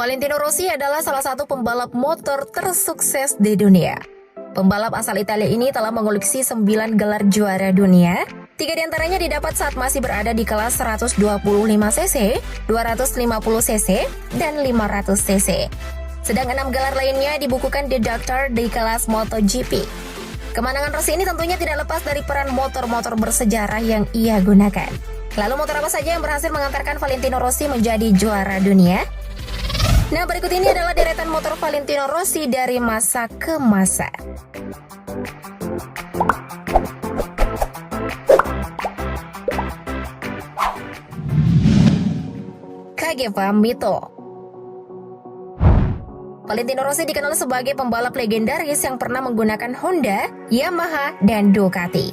Valentino Rossi adalah salah satu pembalap motor tersukses di dunia. Pembalap asal Italia ini telah mengoleksi 9 gelar juara dunia. 3 diantaranya didapat saat masih berada di kelas 125cc, 250cc, dan 500cc. Sedang 6 gelar lainnya dibukukan The Doctor di kelas MotoGP. Kemenangan Rossi ini tentunya tidak lepas dari peran motor-motor bersejarah yang ia gunakan. Lalu motor apa saja yang berhasil mengantarkan Valentino Rossi menjadi juara dunia? Nah, berikut ini adalah deretan motor Valentino Rossi dari masa ke masa. Kageva Mito. Valentino Rossi dikenal sebagai pembalap legendaris yang pernah menggunakan Honda, Yamaha, dan Ducati.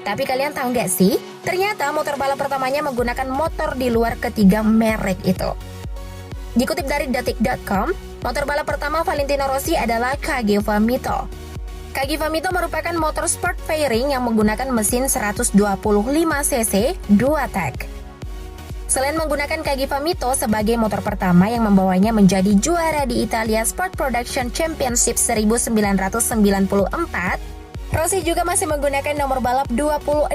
Tapi kalian tahu nggak sih, ternyata motor balap pertamanya menggunakan motor di luar ketiga merek itu. Dikutip dari detik.com, motor balap pertama Valentino Rossi adalah Kageva Mito. Kageva Mito merupakan motor sport fairing yang menggunakan mesin 125cc 2 tak. Selain menggunakan Kageva Mito sebagai motor pertama yang membawanya menjadi juara di Italia Sport Production Championship 1994, Rossi juga masih menggunakan nomor balap 26,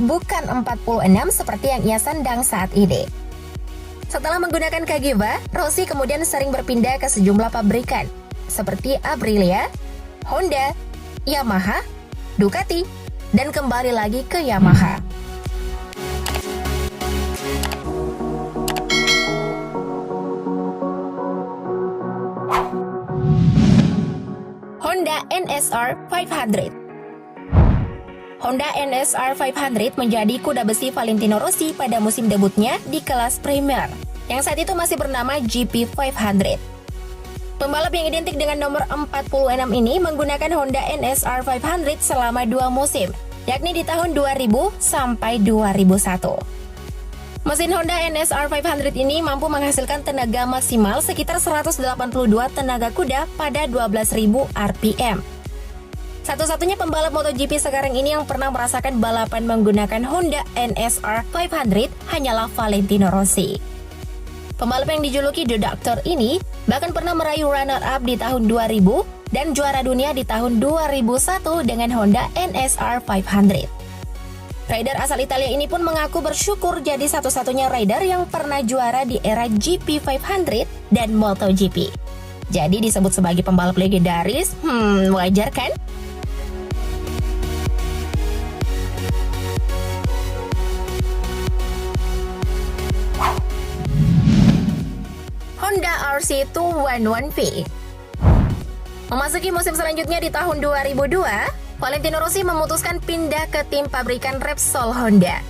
bukan 46 seperti yang ia sandang saat ini. Setelah menggunakan Kageva, Rossi kemudian sering berpindah ke sejumlah pabrikan, seperti Aprilia, Honda, Yamaha, Ducati, dan kembali lagi ke Yamaha. Honda NSR 500. Honda NSR 500 menjadi kuda besi Valentino Rossi pada musim debutnya di kelas Premier, yang saat itu masih bernama GP 500. Pembalap yang identik dengan nomor 46 ini menggunakan Honda NSR 500 selama 2 musim, yakni di tahun 2000 sampai 2001. Mesin Honda NSR 500 ini mampu menghasilkan tenaga maksimal sekitar 182 tenaga kuda pada 12.000 RPM. Satu-satunya pembalap MotoGP sekarang ini yang pernah merasakan balapan menggunakan Honda NSR 500 hanyalah Valentino Rossi. Pembalap yang dijuluki The Doctor ini bahkan pernah meraih runner-up di tahun 2000 dan juara dunia di tahun 2001 dengan Honda NSR 500. Rider asal Italia ini pun mengaku bersyukur jadi satu-satunya rider yang pernah juara di era GP 500 dan MotoGP. Jadi disebut sebagai pembalap legendaris, wajar kan? Honda RC211V. Memasuki musim selanjutnya di tahun 2002, Valentino Rossi memutuskan pindah ke tim pabrikan Repsol Honda.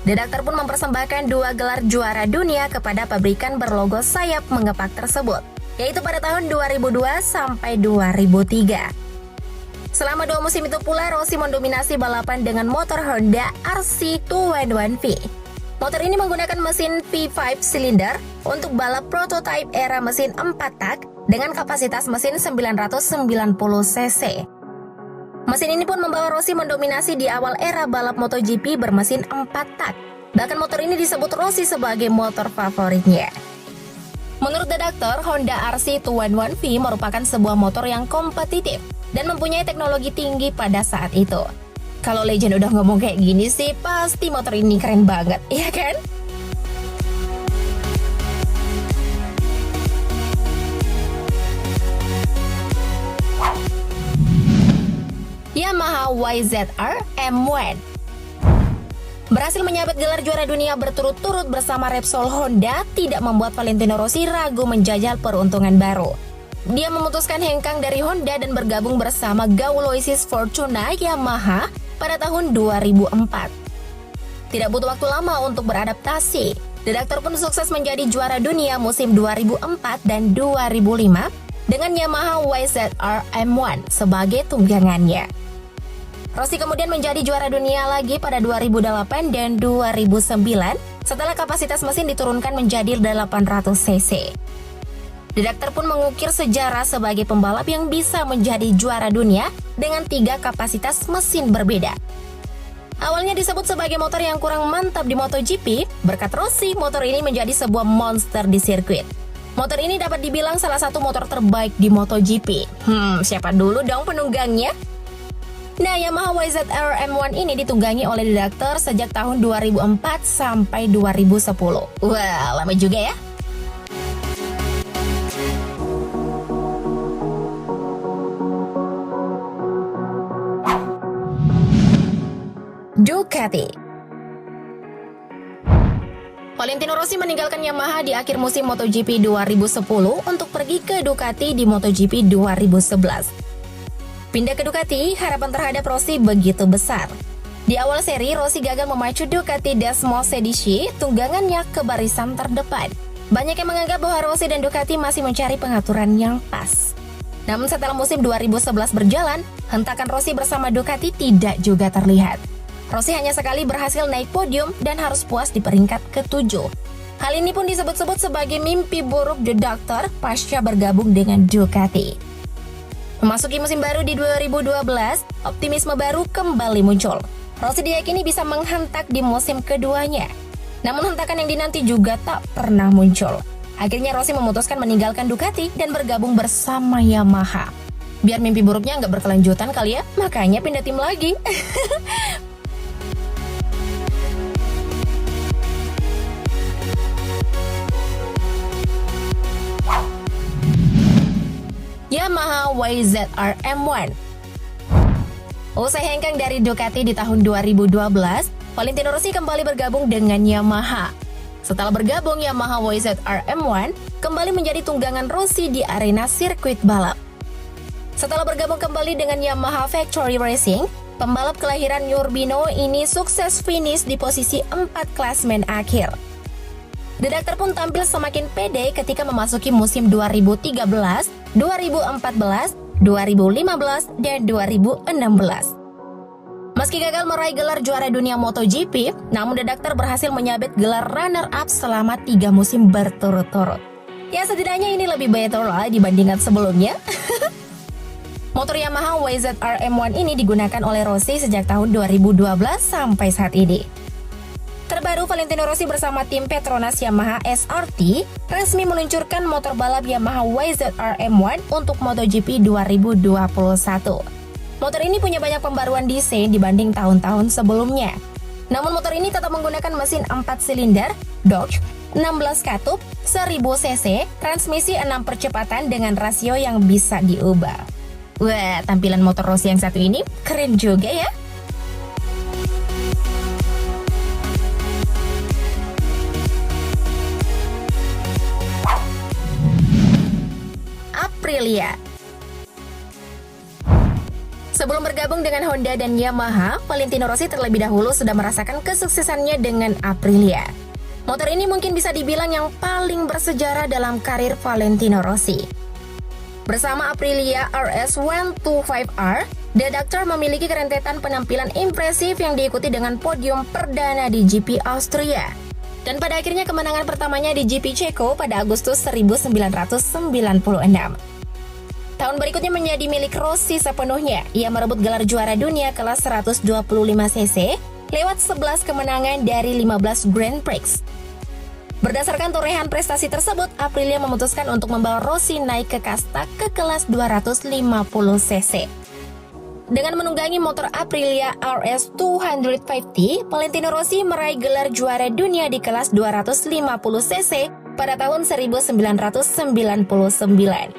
The Doctor pun mempersembahkan 2 gelar juara dunia kepada pabrikan berlogo sayap mengepak tersebut, yaitu pada tahun 2002 sampai 2003. Selama 2 musim itu pula, Rossi mendominasi balapan dengan motor Honda RC211V. Motor ini menggunakan mesin V5 silinder untuk balap prototipe era mesin 4 tak dengan kapasitas mesin 990cc. Mesin ini pun membawa Rossi mendominasi di awal era balap MotoGP bermesin 4 tak. Bahkan motor ini disebut Rossi sebagai motor favoritnya. Menurut The Doctor, Honda RC211V merupakan sebuah motor yang kompetitif dan mempunyai teknologi tinggi pada saat itu. Kalau legend udah ngomong kayak gini sih, pasti motor ini keren banget, iya kan? Yamaha YZR M1 berhasil menyabet gelar juara dunia berturut-turut bersama Repsol Honda tidak membuat Valentino Rossi ragu menjajal peruntungan baru. Dia memutuskan hengkang dari Honda dan bergabung bersama Gauloisis Fortuna Yamaha pada tahun 2004. Tidak butuh waktu lama untuk beradaptasi. The Doctor pun sukses menjadi juara dunia musim 2004 dan 2005 dengan Yamaha YZR M1 sebagai tunggangannya. Rossi kemudian menjadi juara dunia lagi pada 2008 dan 2009 setelah kapasitas mesin diturunkan menjadi 800cc. The Doctor pun mengukir sejarah sebagai pembalap yang bisa menjadi juara dunia dengan 3 kapasitas mesin berbeda. Awalnya disebut sebagai motor yang kurang mantap di MotoGP, berkat Rossi, motor ini menjadi sebuah monster di sirkuit. Motor ini dapat dibilang salah satu motor terbaik di MotoGP. Siapa dulu dong penunggangnya? Nah, Yamaha YZR M1 ini ditunggangi oleh The Doctor sejak tahun 2004 sampai 2010. Wah, lama juga ya. Ducati. Valentino Rossi meninggalkan Yamaha di akhir musim MotoGP 2010 untuk pergi ke Ducati di MotoGP 2011. Pindah ke Ducati, harapan terhadap Rossi begitu besar. Di awal seri, Rossi gagal memacu Ducati Desmo Sedici, tunggangannya ke barisan terdepan. Banyak yang menganggap bahwa Rossi dan Ducati masih mencari pengaturan yang pas. Namun setelah musim 2011 berjalan, hentakan Rossi bersama Ducati tidak juga terlihat. Rossi hanya sekali berhasil naik podium dan harus puas di peringkat ke-7. Hal ini pun disebut-sebut sebagai mimpi buruk The Doctor pasca bergabung dengan Ducati. Memasuki musim baru di 2012, optimisme baru kembali muncul. Rossi diyakini bisa menghentak di musim keduanya. Namun hentakan yang dinanti juga tak pernah muncul. Akhirnya Rossi memutuskan meninggalkan Ducati dan bergabung bersama Yamaha. Biar mimpi buruknya nggak berkelanjutan kali ya, makanya pindah tim lagi. Yamaha YZR M1. Usai hengkang dari Ducati di tahun 2012, Valentino Rossi kembali bergabung dengan Yamaha. Setelah bergabung, Yamaha YZR M1 kembali menjadi tunggangan Rossi di arena sirkuit balap. Setelah bergabung kembali dengan Yamaha Factory Racing, pembalap kelahiran Urbino ini sukses finish di posisi 4 klasmen akhir. The Doctor pun tampil semakin pede ketika memasuki musim 2013, 2014, 2015, dan 2016. Meski gagal meraih gelar juara dunia MotoGP, namun The Doctor berhasil menyabet gelar runner-up selama 3 musim berturut-turut. Ya, setidaknya ini lebih better lah dibandingkan sebelumnya. Motor Yamaha YZR M1 ini digunakan oleh Rossi sejak tahun 2012 sampai saat ini. Terbaru, Valentino Rossi bersama tim Petronas Yamaha SRT resmi meluncurkan motor balap Yamaha YZR M1 untuk MotoGP 2021. Motor ini punya banyak pembaruan desain dibanding tahun-tahun sebelumnya. Namun motor ini tetap menggunakan mesin 4 silinder, Dodge, 16 katup, 1000 cc, transmisi 6 percepatan dengan rasio yang bisa diubah. Wah, tampilan motor Rossi yang satu ini keren juga ya. Aprilia. Sebelum bergabung dengan Honda dan Yamaha, Valentino Rossi terlebih dahulu sudah merasakan kesuksesannya dengan Aprilia. Motor ini mungkin bisa dibilang yang paling bersejarah dalam karir Valentino Rossi. Bersama Aprilia RS125R, The Doctor memiliki rentetan penampilan impresif yang diikuti dengan podium perdana di GP Austria. Dan pada akhirnya kemenangan pertamanya di GP Ceko pada Agustus 1996. Tahun berikutnya menjadi milik Rossi sepenuhnya. Ia merebut gelar juara dunia kelas 125cc lewat 11 kemenangan dari 15 Grand Prix. Berdasarkan torehan prestasi tersebut, Aprilia memutuskan untuk membawa Rossi naik ke kasta ke kelas 250cc. Dengan menunggangi motor Aprilia RS250, Valentino Rossi meraih gelar juara dunia di kelas 250cc pada tahun 1999.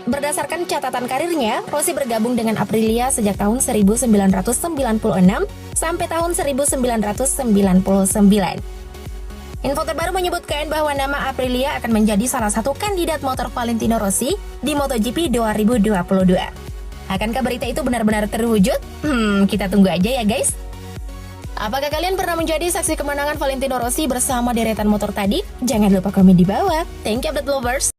Berdasarkan catatan karirnya, Rossi bergabung dengan Aprilia sejak tahun 1996 sampai tahun 1999. Info terbaru menyebutkan bahwa nama Aprilia akan menjadi salah satu kandidat motor Valentino Rossi di MotoGP 2022. Akankah berita itu benar-benar terwujud? Kita tunggu aja ya guys. Apakah kalian pernah menjadi saksi kemenangan Valentino Rossi bersama deretan motor tadi? Jangan lupa komen di bawah. Thank you update lovers.